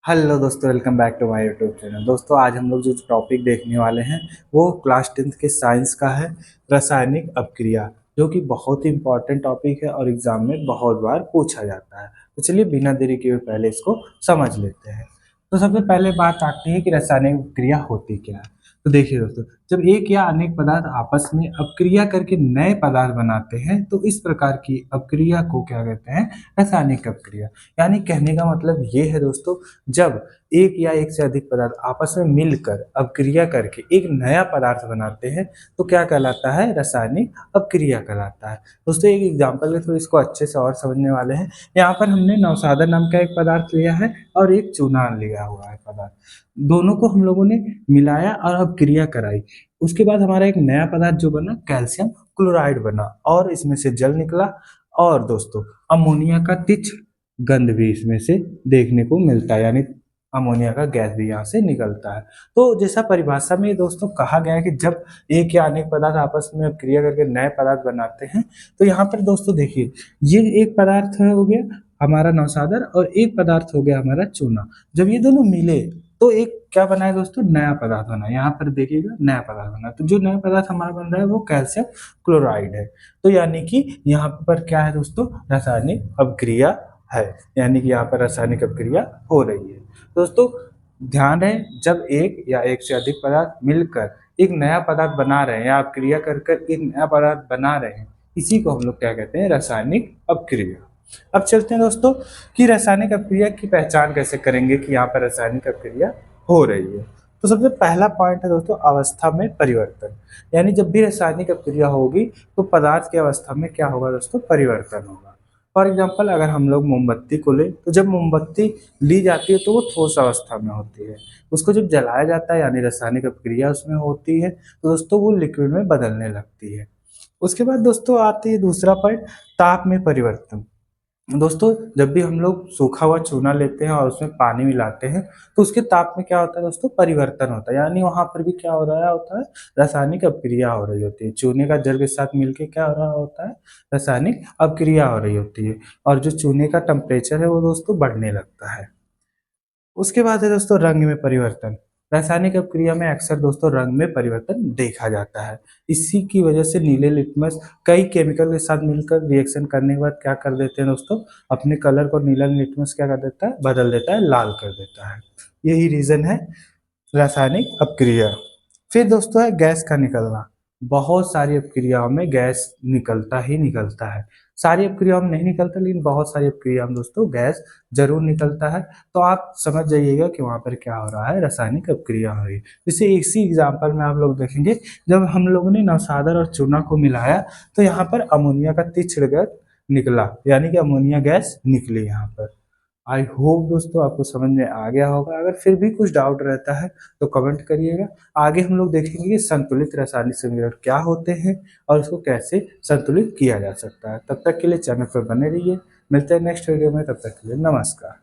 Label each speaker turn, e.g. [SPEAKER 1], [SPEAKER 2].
[SPEAKER 1] Hello दोस्तों, welcome back to my YouTube channel. दोस्तों आज हम लोग जो टॉपिक देखने वाले हैं वो क्लास 10th के साइंस का है, रासायनिक अपक्रिया, जो कि बहुत ही इंपॉर्टेंट टॉपिक है और एग्जाम में बहुत बार पूछा जाता है। तो चलिए बिना देरी किए हुए पहले इसको समझ लेते हैं। तो सबसे पहले बात आती है कि रासायनिक अपक्रिया होती क्या है। तो देखिए दोस्तों, जब एक या अनेक पदार्थ आपस में अपक्रिया करके नए पदार्थ बनाते हैं तो इस प्रकार की अपक्रिया को क्या कहते हैं, रासायनिक अपक्रिया। यानी कहने का मतलब ये है दोस्तों, जब एक या एक से अधिक पदार्थ आपस में मिलकर अपक्रिया करके एक नया पदार्थ बनाते हैं तो क्या कहलाता है, रासायनिक अपक्रिया कहलाता है। दोस्तों एक एग्जांपल के थ्रू इसको अच्छे से और समझने वाले हैं। यहाँ पर हमने नौसादा नाम का एक पदार्थ लिया है और एक चूना लिया हुआ है पदार्थ। दोनों को हम लोगों ने मिलाया और अपक्रिया कराई। उसके बाद हमारा एक नया पदार्थ जो बना, कैल्शियम क्लोराइड बना, और इसमें से जल निकला। और दोस्तों अमोनिया का तिछ गंध भी इसमें से देखने को मिलता है, यानी अमोनिया का गैस भी यहाँ से निकलता है। तो जैसा परिभाषा में दोस्तों कहा गया है कि जब एक या अनेक पदार्थ आपस में क्रिया करके नए पदार्थ बनाते हैं, तो यहाँ पर दोस्तों देखिए, ये एक पदार्थ हो गया हमारा नौसादर और एक पदार्थ हो गया हमारा चूना। जब ये दोनों मिले तो एक क्या बना है दोस्तों, नया पदार्थ बना। यहाँ पर देखिएगा नया पदार्थ बना, तो जो नया पदार्थ हमारा बन रहा है वो कैल्शियम क्लोराइड है। तो यानी कि यहाँ पर क्या है दोस्तों, रासायनिक अपक्रिया है, यानी कि यहाँ पर रासायनिक अपक्रिया हो रही है। दोस्तों ध्यान रहे, जब एक या एक से अधिक पदार्थ मिलकर एक नया पदार्थ बना रहे हैं या अपक्रिया कर कर एक नया पदार्थ बना रहे हैं, इसी को हम लोग क्या कहते हैं, रासायनिक अपक्रिया। अब चलते हैं दोस्तों कि रासायनिक अपक्रिया की पहचान कैसे करेंगे कि यहाँ पर रासायनिक अपक्रिया हो रही है। तो सबसे पहला पॉइंट है दोस्तों, अवस्था में परिवर्तन। यानी जब भी रासायनिक अपक्रिया होगी तो पदार्थ की अवस्था में क्या होगा दोस्तों, परिवर्तन होगा। फॉर एग्जाम्पल अगर हम लोग मोमबत्ती को लें तो जब मोमबत्ती ली जाती है तो वो ठोस अवस्था में होती है। उसको जब जलाया जाता है यानी रासायनिक अपक्रिया उसमें होती है तो दोस्तों वो लिक्विड में बदलने लगती है। उसके बाद दोस्तों आती है दूसरा पॉइंट, ताप में परिवर्तन। दोस्तों जब भी हम लोग सूखा हुआ चूना लेते हैं और उसमें पानी मिलाते हैं तो उसके ताप में क्या होता है दोस्तों, परिवर्तन होता है। यानी वहां पर भी क्या हो रहा होता है, रासायनिक अपक्रिया हो रही होती है। चूने का जल के साथ मिलके क्या हो रहा होता है, रासायनिक अपक्रिया हो रही होती है। और जो चूने का टेम्परेचर है वो दोस्तों बढ़ने लगता है। उसके बाद है दोस्तों रंग में परिवर्तन। रासायनिक अपक्रिया में अक्सर दोस्तों रंग में परिवर्तन देखा जाता है। इसी की वजह से नीले लिटमस कई केमिकल के साथ मिलकर रिएक्शन करने के बाद क्या कर देते हैं दोस्तों, अपने कलर को नीला लिटमस क्या कर देता है, बदल देता है, लाल कर देता है। यही रीजन है रासायनिक अपक्रिया। फिर दोस्तों है गैस का निकलना। बहुत सारी अपक्रियाओं में गैस निकलता ही निकलता है। सारी अपक्रियाओं में नहीं निकलता, लेकिन बहुत सारी अपक्रियाओं में दोस्तों गैस जरूर निकलता है। तो आप समझ जाइएगा कि वहाँ पर क्या हो रहा है, रासायनिक अपक्रिया हो रही है। जैसे इसी एग्जाम्पल में आप लोग देखेंगे, जब हम लोगों ने नौसादर और चूना को मिलाया तो यहाँ पर अमोनिया का तीक्ष्ण गैस निकला, यानी कि अमोनिया गैस निकली यहाँ पर। आई होप दोस्तों आपको समझ में आ गया होगा। अगर फिर भी कुछ डाउट रहता है तो कमेंट करिएगा। आगे हम लोग देखेंगे कि संतुलित रासायनिक समीकरण क्या होते हैं और उसको कैसे संतुलित किया जा सकता है। तब तक के लिए चैनल पर बने रहिए। मिलते हैं नेक्स्ट वीडियो में, तब तक के लिए नमस्कार।